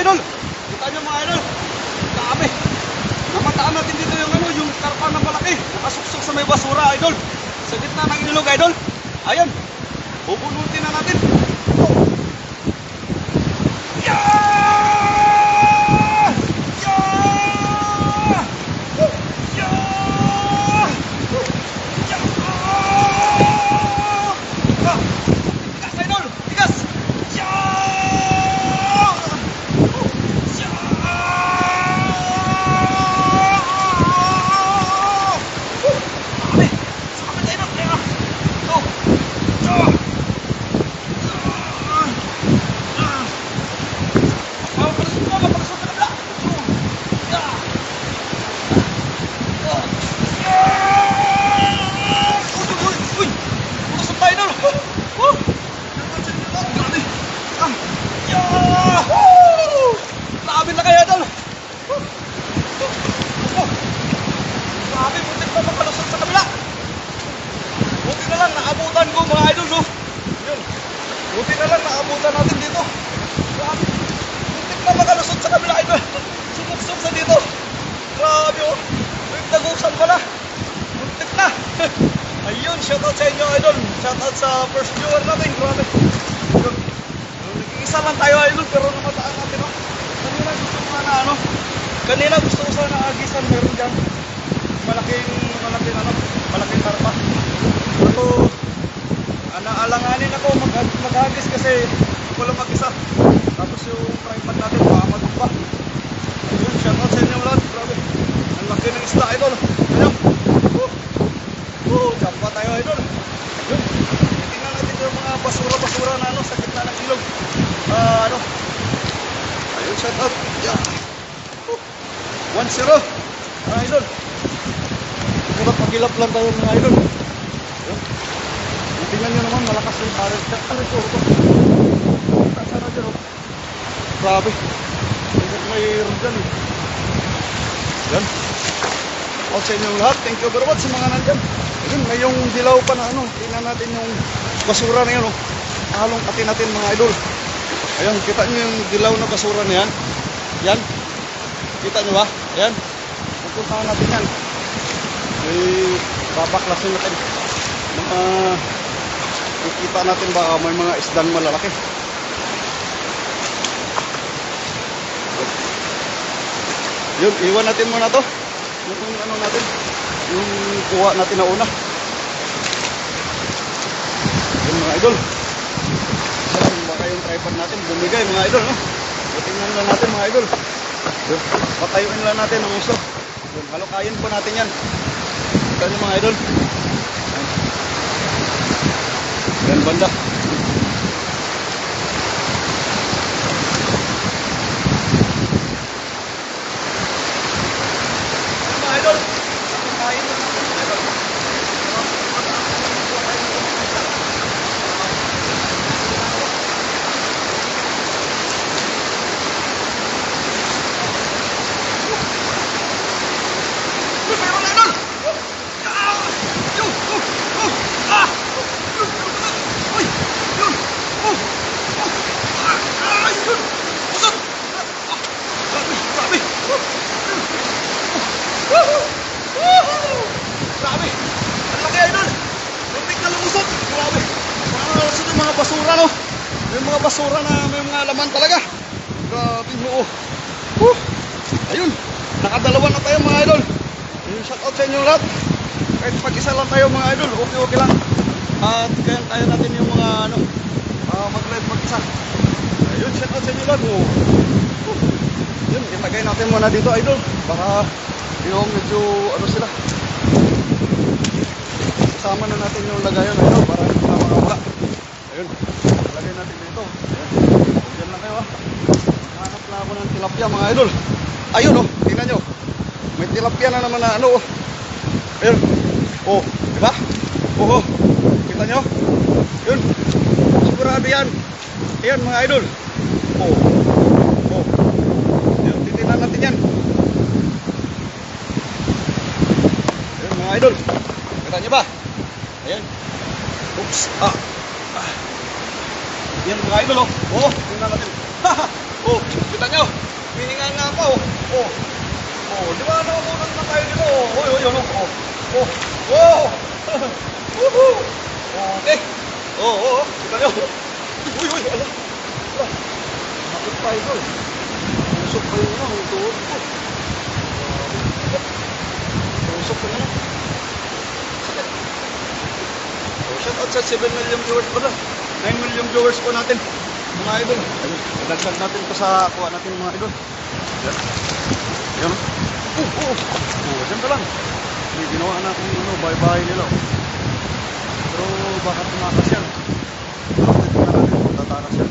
idol. Kita nyo mga idol. Dami. Namataan natin dito yung ano, yung karpa na malaki. Nakasuksok sa may basura idol. Sa gitna ng ilog idol. Ayan. Bubunutin na natin. Naabutan ko mga idol, no? Yun. Buti na lang naabutan natin dito. Grabe. Muntik na makalusot sa kabila, idol. Sumuksok sa dito. Grabe, oh. May tagusan pala. Muntik na. Ayun, shoutout sa inyo, idol. Shoutout sa first viewer natin. Grabe. Yun. Nag-iisa lang tayo, idol, pero namataan natin, oh. Kanina gusto ko na, ano? Kanina gusto ko sana agisan. Meron dyan. Malaking karpa. Pero naalanganin ako maghagis kasi wala mag-isa. Tapos yung tripod natin baka matumba. Ayun, shoutout sa inyo lahat. Grabe. Ang laki ng isda, idol. Ayun. Champa tayo, idol. Ayun. Tingnan natin yung mga basura-basura na ano, sa gitna ng ilog. Ayun, shoutout. Yeah. 1-0. Idol. Mura pagilap lang tayo mga idol. Ayun. Tingnan nyo naman, malakas yung barrel. Ito. Sana dyan, oh. Grabe. Mayroon dyan, eh. Yan. Out sa inyong lahat. Thank you very much sa mga nandyan. Ayun, may yung dilaw pa na ano. Tingnan natin yung basura na yan, oh. Halong pati natin mga idol. Ayan, kita nyo yung dilaw na basura na yan. Yan. Kita nyo ba? Ayan. Pupuntahan natin yan. May babaklasin natin. Kita natin ba may mga isdang malalaki. Yun, iwan natin muna to. Yung ano natin, yung kuha natin na una. Yun mga idol. Sarang baka yung tripod natin bumigay mga idol, no? Tingnan lang natin mga idol. Yun, patayuin lang natin ang uso. Yun, halukayin po natin yan. Ito yung mga idol. Yan banda. Mga idol. Kain. Grabe. Ang laki idol. Muntik na lumusot. Grabe. Mga basura, no? May mga basura na may mga laman talaga. Grabe mo. Ayun. Nakadalawa na tayo mga idol. Ayun, shoutout sa inyo lahat. Kahit pag-isa lang tayo mga idol, okay lang. At kaya tayo natin yung mga ano, mag-live mag-isa. Ayun, shoutout sa inyo lahat. Yun, itagay natin muna dito idol. Baka yung medyo ano sila. Kasama na natin yung lagayon idol para hindi na makawala. Ayun, lagay natin dito. Ayun, dyan lang kayo ah. Hanap na ako ng tilapia mga idol. Ayun oh, tingnan nyo. May tilapia na naman na ano oh. Ayun, oh, diba? Oh, kita nyo? Yun, sigurado yan. Ayan mga idol. Oh, yun, titinan natin yan. Ayun mga idol. Kita nyo ba? Ayan. Oops. Yan mga idol oh. Oh, tingnan natin. Oh, kita nyo. Oh. Oh, di ba nakukunan na tayo dito? Uy, uy, ano? Oh. Oh. Wow. Woohoo. Okay. Oh, oh, oh. Kita nyo. Uy, uy, ala. Ala. Bakit pa ito? Usok pa yung ano, yung tuhod ko. Usok pa na. Sakit. Oh, shout out sa 7 million viewers pa na. 9 million viewers po natin. Mga idol. Ayun, nadagdag natin ito sa kuha natin mga idol. Yan. Yan. Diyan ka lang. May ginawa natin ano, bye-bye nila. Pero baka tumakas yan. Tatakas yan.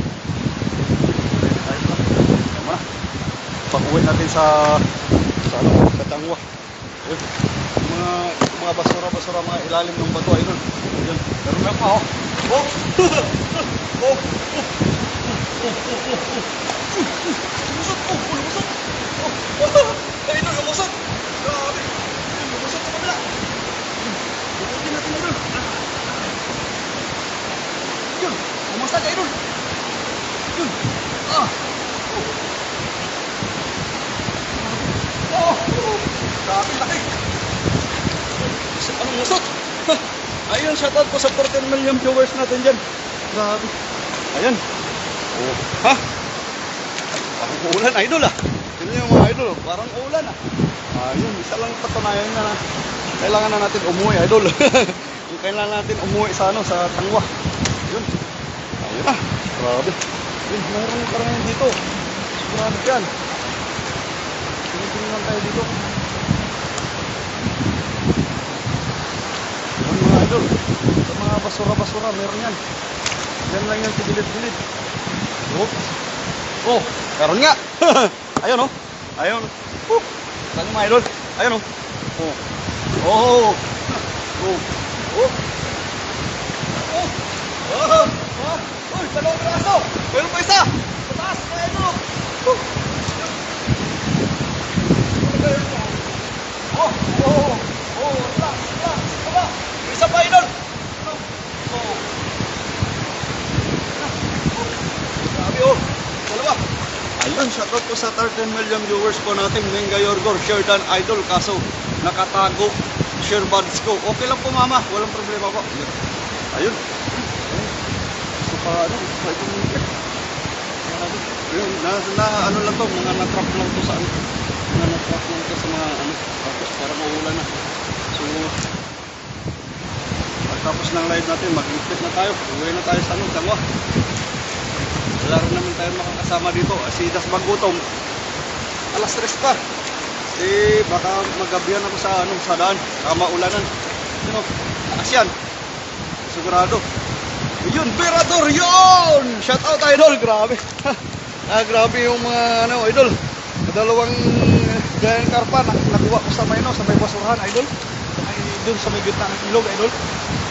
Tayo lang. Tama na. Pag-uwi natin sa Tangwa. Ayun. Mga basura-basura, mga ilalim ng bato. Ayun. Yan. Meron lang pa, oh. Oh! Oh! Oh! Lumusot! Oh! Lumusot! Oh! Ayun, lumusot! Grabe! Lumusot sa kabila! Lumusot natin na doon! Yun! Umasag kayo doon! Yun! Ah! Oh! Oh! Grabe, laki! Anong musot? Ayun, shoutout po sa 14 million viewers natin dyan. Grabe. Ayan. Oh, ha? Parang uulan, idol ah. Tignan nyo mga idol, parang uulan ah. Ayun, isa lang patunayan na kailangan na natin umuwi, idol. Yung kailangan natin umuwi sa ano, sa Tangwa. Ayun. Ayun ah. Grabe. Ayun, mayroon pa rin dito. Grabe yan. Tingnan tayo dito. Ayun mga idol. Sa mga basura-basura, meron yan. Yan lang yan, sibilid-bilid. Oh, oh, meron nga. Ayun oh. Ayun. Saan mga idol? Ayun oh. Oh. Oh. Oh. Oh. Oh. Oh. Oh. Uy, dalawang braso. Meron pa isa. Sa taas, mga idol. Oh. Oh. Oh. Oh. Relax, relax. Baba. Isa pa idol. Oh. Grabe oh. Dalawa. Ayun, shoutout po sa 13 million viewers po natin. Menga Yorgor, share dan idol. Kaso, nakatago. Share buds ko. Okay lang po mama. Walang problema po. Ayun. Gusto pa ano. Gusto pa itong mungkit. Ayun. Ano lang to. Mga natrap lang to sa ano. Mga natrap lang to sa mga ano. Tapos para maulan na. So, pagtapos ng live natin, mag-lipit na tayo. Uwi na tayo sa ano. Tangwa. Wala rin naman tayo makakasama dito. Si Das Bagutom, alas 3 pa. Eh, baka magabihan ako sa, ano, sa daan. Maulanan. Yun o, taas yan. Sigurado. Yun, Berador, yun! Shout out idol, grabe. Grabe yung mga, ano, idol. Dalawang ganyan karpa, nakuha ko sa may, no, sa may basurahan, idol. Sa may, dun, sa may gitna ng ilog, idol.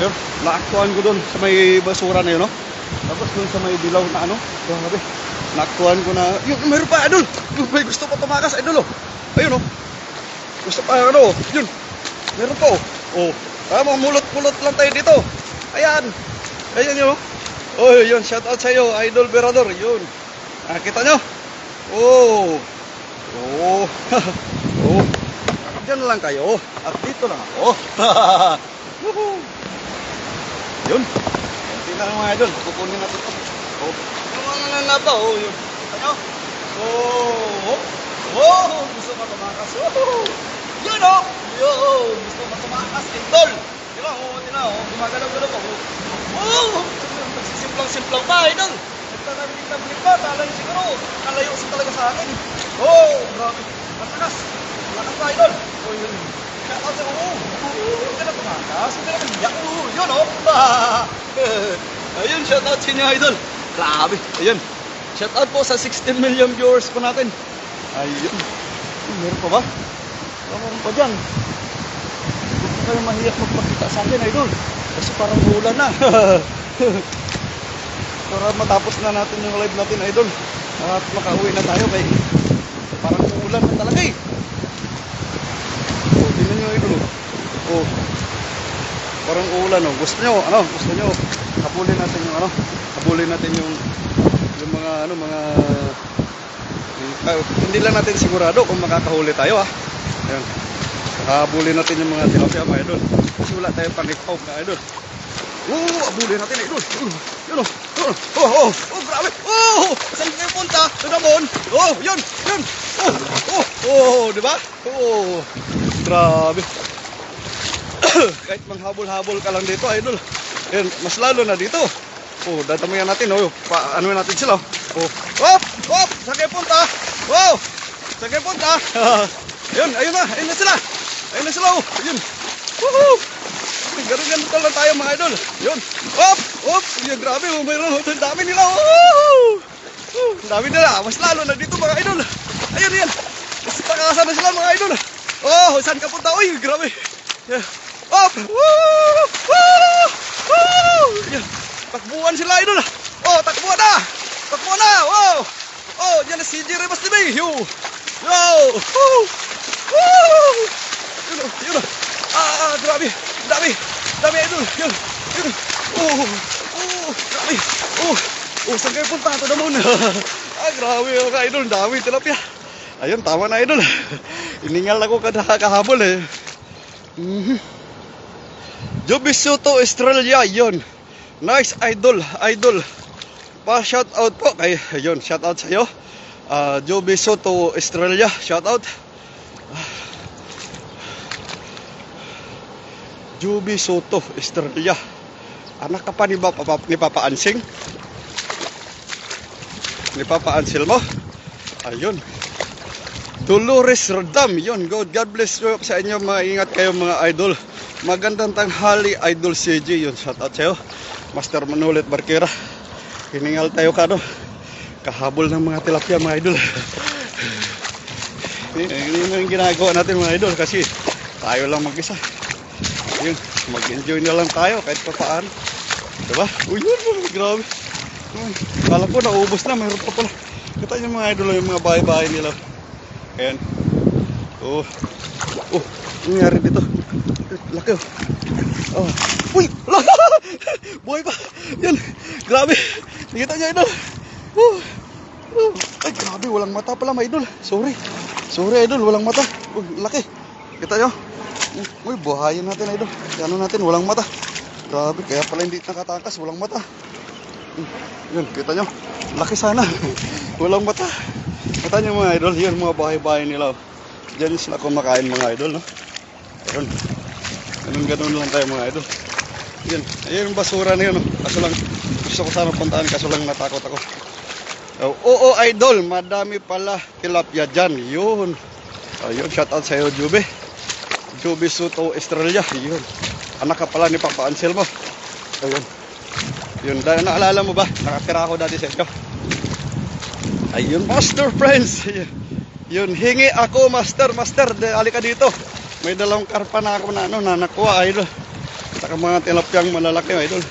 Ayun, naaktuhan ko dun sa may basura na yun, no. Tapos dun sa may dilaw na ano, grabe. Naaktuhan ko na, yun, meron pa, idol. Yung may gusto pa tumakas, idol, oh. Ayun, oh. Gusto pa, ano, yun. Meron pa, oh. Oh, tama, mulot-mulot lang tayo dito. Ayan. Ayan yun, oh. Oh, yun, shout out sa iyo, Idol Berador, yun. Kita nyo? Oh. Oh. Oh. Diyan lang kayo. At dito lang ako. Woohoo. Yun. Tingnan mga idol, kukunin natin ito. Oh. Yung mga nanapa, oh, yun. Kita nyo? Oh. Oh. Gusto ka tumakas. Oh. Yun, oh. Yun. Gusto ka tumakas, idol. Diba, oh, tina, oh. Gumagalaw-galaw ako. Oh. Nagsisimplang-simplang pa, idol. Nagtanablik pa, talay siguro. Nalayo sa talaga sa akin. Oh. Grabe. Matakas. Malakas pa, idol. Oh, yun. Shout out sa oh. Huwag ka na tumakas. Huwag ka na kaniyak. Oh. Yun, oh. Ayun, shout out sa inyo, idol. Grabe. Ayun. Shout out po sa 16 million viewers po natin. Ayun. Meron pa ba? Meron pa dyan. Huwag na kayo mahiyak magpakita sa akin, idol. Kasi parang ulan na. Para matapos na natin yung live natin, idol. At makauwi na tayo kay parang ulan na talaga eh. Oh, tingnan nyo, idol. Oh. Parang ulan, oh. Gusto nyo, ano? Gusto nyo habulin natin yung ano? Habulin natin yung mga ano, mga hindi lang natin sigurado kung makakahuli tayo ha. Ayan. Habulin natin yung mga tilapia mga idol. Kasi wala tayong pang-ikaw mga idol. Habulin natin idol. Yun grabe. Saan kayo punta? Sa damon. Yun. Di ba? Grabe. Kahit manghabol-habol ka lang dito idol. Ayan, mas lalo na dito. Dadamayan natin. Ano natin sila. Saan kayo punta? Saan kayo punta? Ayun na sila. Ayun na sila. Ayun. Ganun lang tayo mga idol. Yun. Yun, grabe. Mayroon. Ang dami nila. Ang dami nila. Mas lalo na dito mga idol. Ayun. Mas takasan na sila mga idol. Saan ka punta? Uy, grabe. Takbuhan sila idol. Takbuhan na. Yan na si Jerry Bastibi. Yun. Grabe. Dami idol. Yun. Grabe. Saan kayo punta? Ito naman. Grabe mga idol. Dami tilapia. Ayun, tama na idol. Iningal ako kahabol eh. Joby Soto Australia. Yun. Nice idol. Shout out po kay ayun, shout out sa iyo. Joby Soto Australia, shout out. Joby Soto Australia. Anak ka pa ni Papa Ansing? Ni Papa Ansel mo? Ayun. Dolores Rodam, yun. God bless you sa inyo. Maingat kayo mga idol. Magandang tanghali idol CJ, yun. Shout out sa iyo. Master Manulit Barkera. Hiningal tayo kahabol ng mga tilapia mga idol. Yun yung ginagawa natin mga idol kasi tayo lang mag-isa. Yun, mag-enjoy na lang tayo kahit pa paano. Diba? Yun, grabe. Kala ko naubos na, mayroon pa pala. Kita nyo mga idol yung mga bahay-bahay nila. Ayan. Nangyari dito. Laki uy! Buhay pa! Yan! Grabe! Nakita niya idol! Ay grabe! Walang mata pala mga idol! Sorry idol! Walang mata! Laki! Kita nyo? Uy! Buhayin natin idol! Ano natin? Walang mata! Grabe! Kaya pala hindi nakatakas! Walang mata! Yun! Kita nyo? Laki sana! Walang mata! Kita nyo mga idol! Yan mga bahay-bahay nila! Diyan sila kumakain mga idol, no? Ayun! Ganun lang tayo mga idol. Yan, ayun yung basura na yun. Kaso lang, gusto ko sana puntaan, kaso lang natakot ako. Idol, madami pala tilapia dyan. Yun. Ayun, shout out sa iyo, Joby Soto Australia. Yun. Anak ka pala ni Papa Ansel mo. Ayun. Yun, dahil naalala mo ba? Nakatira ako dati sa iyo. Ayun, Master Friends. Yun, hingi ako, Master. Halika dito. May dalawang karpa na ako na nakuha idol. Saka mga tilapyang malalaki idol.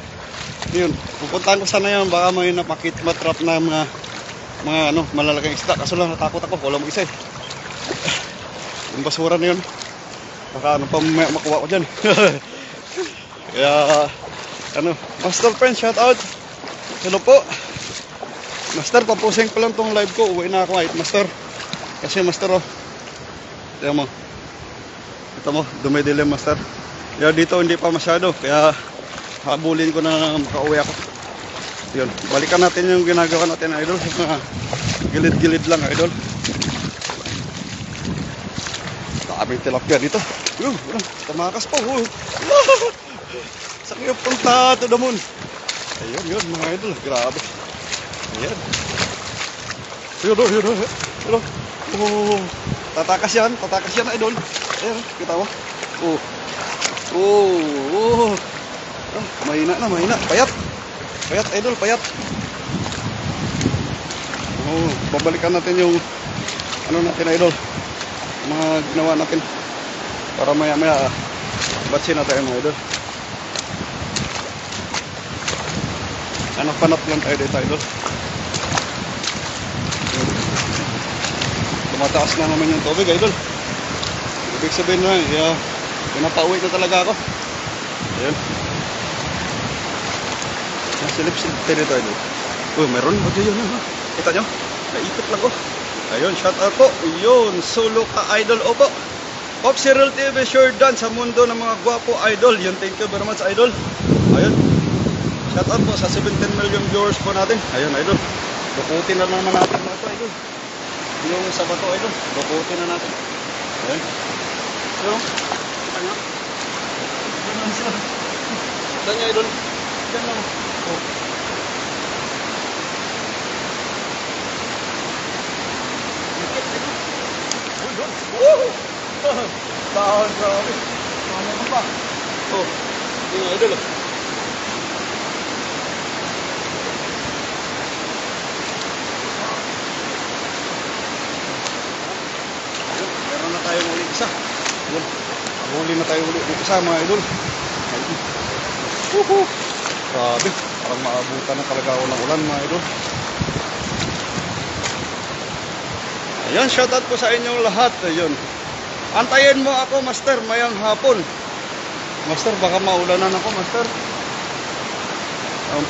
Yun, pupuntahan ko sana yun. Baka may matrap na mga malalaking isda. Kaso lang natakot ako, wala mag-isa eh. Yung basura na yun. Baka pa makuha ko dyan. Kaya Master Friend, shout out. Hello po Master, papusing ko lang tong live ko. Uwi na ako Master. Kasi Master tignan mo. Ito mo, dumidilim Master. Kaya dito hindi pa masyado. Kaya habulin ko na makauwi ako. Yun, balikan natin yung ginagawa natin idol. Mga gilid-gilid lang idol. Daming tilapia dito. Yun, tamakas pa. Saan kayo punta to the moon? Ayun mga idol. Grabe. Ayan. Yun. Tatakas yan idol. Ayan, kita mo. Mahina. Payat idol, payat. Babalikan natin yung natin idol. Mga ginawa natin para maya batsin natin mga idol. Hanap lang tayo dito idol. Tumataas na naman yung tubig idol. Ibig sabihin na pinapauwi na talaga ako. Ayan. Silip tayo dito idol. Meron. Yun. Kita nyo? Naikot lang ko. Ayun, shout out po. Yun, solo ka idol. Opo. Pop Cyril TV, sure done sa mundo ng mga gwapo idol. Yun, thank you very much idol. Ayun. Shout out po sa 17 million viewers po natin. Ayun idol. Dukutin na naman natin mga ito idol. Yung sa bato idol. Dukutin na natin. Ayun. So, kita nyo. Kita nyo idol. Kita nyo. Oh. Woo! Dahon, grabe. Ano ka pa? Oh, yung idol. Meron na tayong ulit isa. Yun. Huli na tayo ulit ng isa mga idol. Woohoo! Grabe. Parang maabutan na talaga ako ng ulan mga idol. Ayan, shoutout po sa inyong lahat. Ayun. Antayin mo ako, Master, mayang hapon. Master, baka maulanan ako, Master.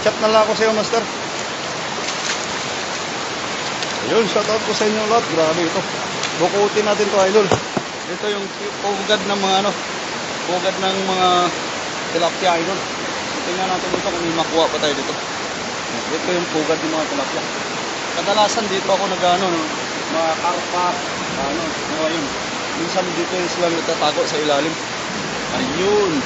Chat na lang ako sa iyo, Master. Ayun, shoutout po sa inyong lahat. Grabe ito. Bukutin natin to idol. Ito yung pugad ng mga pugad ng mga tilapia, idol. Tingnan natin dito kung may makuha pa tayo dito. Ito yung pugad ng mga tilapia. Kadalasan dito ako nag-ano, mga karpa, mga yun. Minsan dito yung sila nagtatago sa ilalim. Ayun.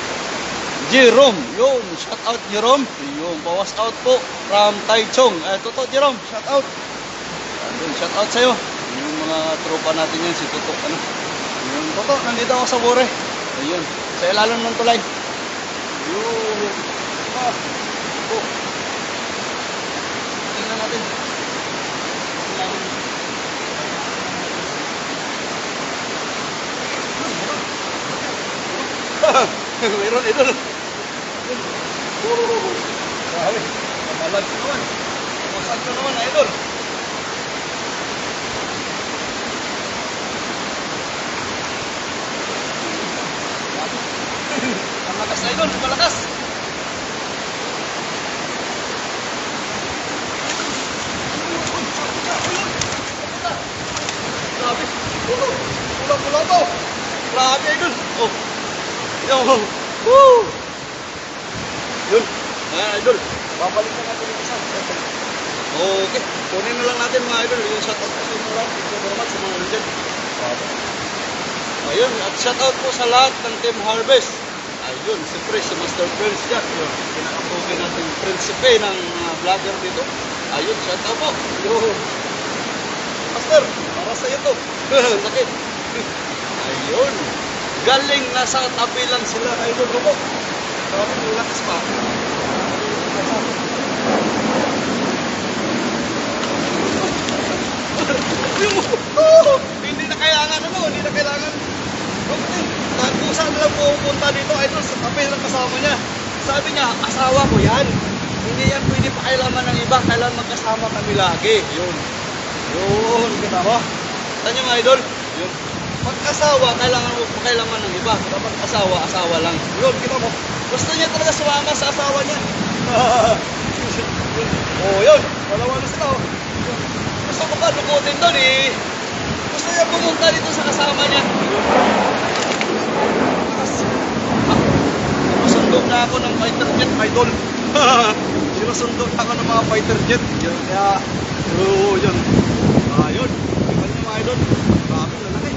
Jerome, yun. Shout out Jerome. Ayun, bawas out po from Taichung. Toto Jerome, shout out. Ayun, shout out sa'yo. Yung mga tropa natin yan, si Toto. Ayun, Toto, nandito ako sa Bore. Ayun, sa ilalim ng tulay. Ayun. Oh. Tingnan natin. Meron idol. Grabe. Mabalag ko naman. Masag ko naman idol. Ang lakas idol, malakas. Grabe. Pulang-pulang to. Grabe idol. Oh. Yung, woo! Yun, idol, babalik na natin yung isa. Okay, kunin na lang natin mga idol, yung shoutout po sa inyo lahat. Thank you very much sa mga nandyan. Ayun, at shoutout po sa lahat ng Team Harvest. Ayun, siyempre si Master Prince dyan. Yun, pinakapogi natin prinsipe ng mga vlogger dito. Ayun, shoutout po. Yun. Master, para sa iyo to. Sakit. Ayun. Galing nasa tabi lang sila, idol ko po. Grabe, may lakas pa. Hindi na kailangan hindi na kailangan. Kung saan lang pupunta dito, idol, sa tabi lang kasama niya. Sabi niya, asawa ko yan. Hindi yan pwede pakailaman ng iba, kailangan magkasama kami lagi. Yun. Yun, kita mo? Saan yung idol? Yun. Pag-asawa, kailangan mo pakailaman ng iba. Kapag asawa, asawa lang. Yun, kita mo. Gusto niya talaga sumama sa asawa niya. Oh, yun. Dalawa na sila. Gusto ko pa lukutin doon eh. Gusto niya pumunta dito sa kasama niya. Sinusundo na ako ng fighter jet, idol. Sinusundo na ako ng mga fighter jet. Yun, kaya, yun. Ayun. Tingnan niyo mga idol. Grabe, lalaki.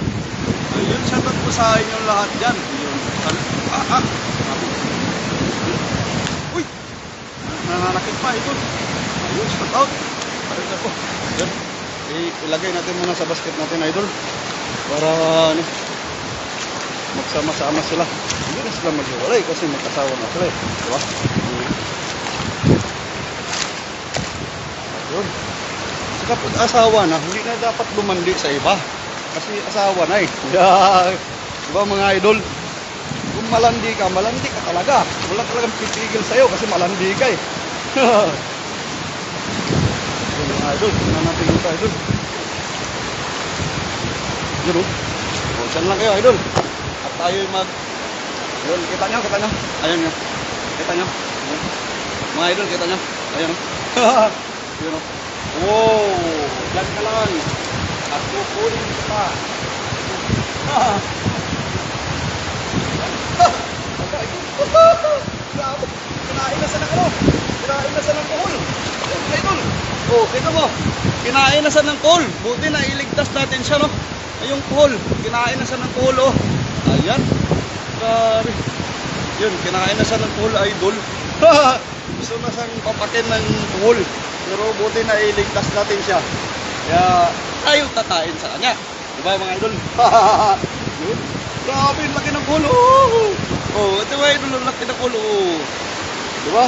Ayun, shoutout po sa inyong lahat dyan. Ayun. Uy! Nananakit pa ito. Ayun, shoutout. Parang po. Ayun. Ilagay natin muna sa basket natin, idol. Para magsama-sama sila. Hindi na sila maghiwalay kasi magkasawa na sila. Diba? Ayun. Kasi kapag asawa na, hindi na dapat lumandi sa iba. Kasi asawa na eh. Diba mga idol? Kung malandi ka talaga. Wala talagang pipigil sa'yo kasi malandi ka eh. Yun mga idol. Tingnan natin yung idol. Yun o. O, dyan lang kayo idol. At tayo yun, kita nyo. Ayan nyo. Kita nyo. Ayan. Mga idol, kita nyo. Ayan o. Yun o. Wow. Dyan ka lang. At Ah. Grabe. Kinain na sa ng ano? Kinain na sa ng kuhol. Ayun, idol. Oh, kita mo. Kinain na sa ng kuhol. Buti na iligtas natin siya, no? Ayong kuhol. Kinain na sa ng kuhol, oh. Ayan. Grabe. Yun, kinain na siya ng kuhol, idol. Gusto na siyang papakin ng kuhol. Pero buti na iligtas natin siya. Kaya tayo tatayin sa kanya. Diba mga idol? Yun. Grabe, laki ng kuhol. Oh, ito ba idol, laki ng kuhol. Oh. Diba?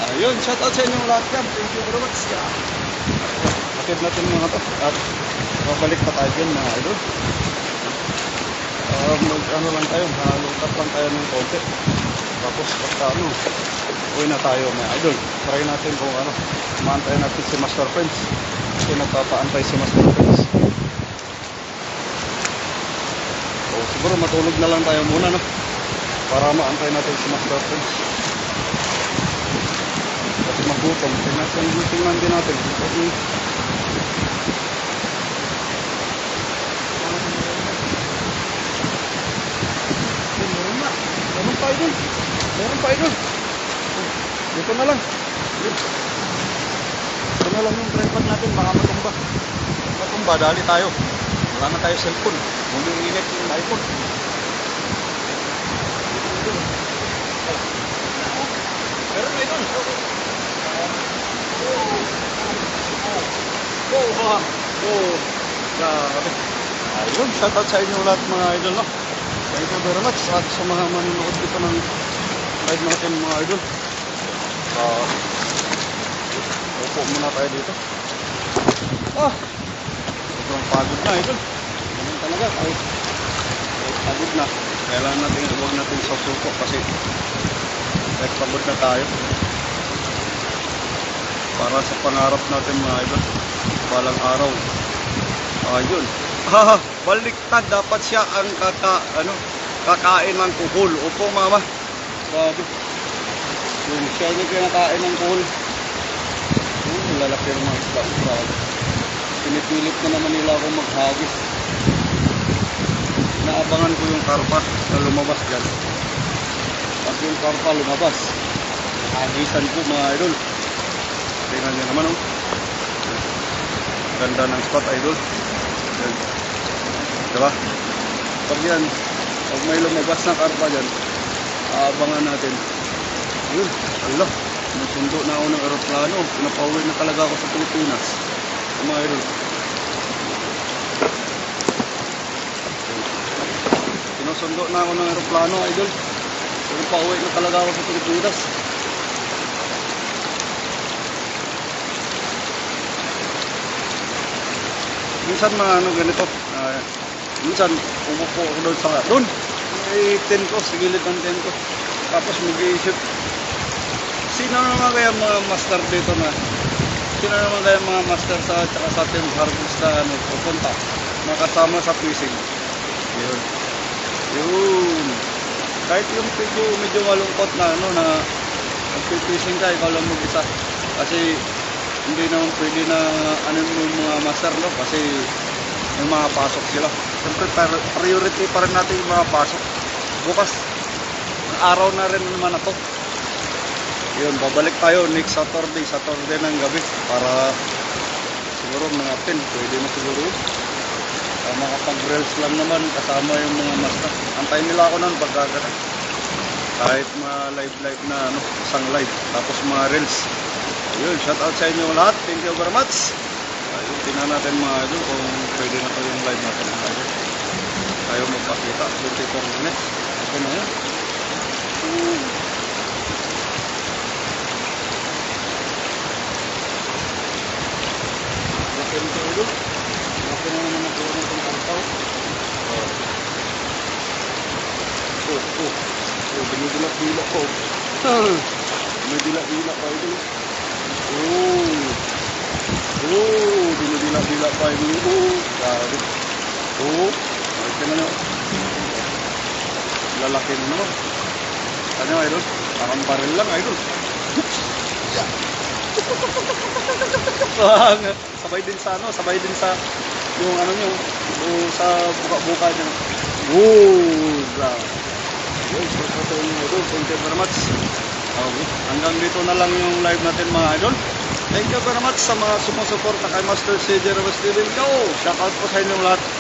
Ayun, shout out sa inyong lahat yan. Thank you very much. Bakit natin mga to. At babalik pa tayo dyan mga idol. Ano lang tayo, halungkat lang tayo ng konti. Tapos basta ano, uwi na tayo mga idol. Try natin kung ano, maantay natin si Master Prince. Kasi nagpapaantay si Master Prince. O siguro matulog na lang tayo muna, no? Para maantay natin si Master Prince. Kasi magutom, tingnan din natin. Kasi meron pa idol. Meron pa idol. Dito na lang. Ito na lang yung tripod natin. Baka matumba. Matumba, dali tayo. Wala na tayo cellphone. Umiinit yung iPhone. Meron na idol. Grabe. Ayun, shoutout sa inyo lahat mga idol, no? Thank you very much at sa mga manonood dito ng live natin mga idol. Upo muna tayo dito. Sobrang pagod na idol. Ganun talaga kahit pagod na. Kailangan natin huwag natin susuko kasi kahit pagod na tayo. Para sa pangarap natin mga idol. Balang araw. Ayun. Baliktad, dapat siya ang kakain ng kuhol. Opo mama. Grabe. Yun, siya yung kinakain ng kuhol. Lalaki ng mga isla. Grabe. Pinipilit na naman nila akong maghagis. Naabangan ko yung karpa na lumabas dyan. Pag yung karpa lumabas, hagisan ko mga idol. Tingnan nyo naman, oh. Ganda ng spot idol. Yan. Diba? Pag yan, pag may lumabas na karpa dyan, aabangan natin. Yun, ala, nasundo na ako ng aeroplano. Pinapauwi na talaga ako sa Pilipinas. Mga idol. Sinusundo na ako ng aeroplano idol. Pinapauwi na talaga ako sa Pilipinas. Minsan mga ano ganito, minsan umupo ako doon may tent ko, sa gilid ng tent ko. Tapos mag-iisip, sino naman kaya mga master dito na, sino naman kaya mga master sa tsaka sa Team Harvest na ano, pupunta, makasama sa fishing. Yun. Kahit yung medyo malungkot na ano, na nag-fishing ka, ikaw lang mag-isa. Kasi hindi naman pwede na ano yung mga master, no? Kasi may mga pasok sila. Siyempre priority pa rin natin yung mga pasok. Bukas araw na rin naman ako. Yun, babalik tayo next Saturday ng gabi para siguro mga 10, pwede na siguro yun. Makapag-reels lang naman kasama yung mga master. Antayin nila ako nun pagkagana. Kahit mga live na ano, isang live tapos mga reels. Ayun, shout out sa inyo lahat. Thank you very much. Ayun, tingnan natin mga idol kung pwede na to yung live natin mga idol. Tayo magpakita. 24 minutes. Okay na yun. Okay na ito idol. Okay na naman ang puro ng kartaw. Binidilak-dilak ko. Binidilak-dilak pa idol. Dinidila-dila pa yun. Grabe. Okay na nyo. Lalaki na naman. Ano idol? Parang baril lang idol. Sabay din sa ano, sabay din sa yung ano nyo, yung sa buka-buka nyo. Woo! Grabe. Yun, so yun mga idol. Thank you very much. Okay. Hanggang dito na lang yung live natin mga idol. Thank you very much sa mga sumusuporta kay Master CJ Ramos TV. Yo! Shout out po sa inyong lahat.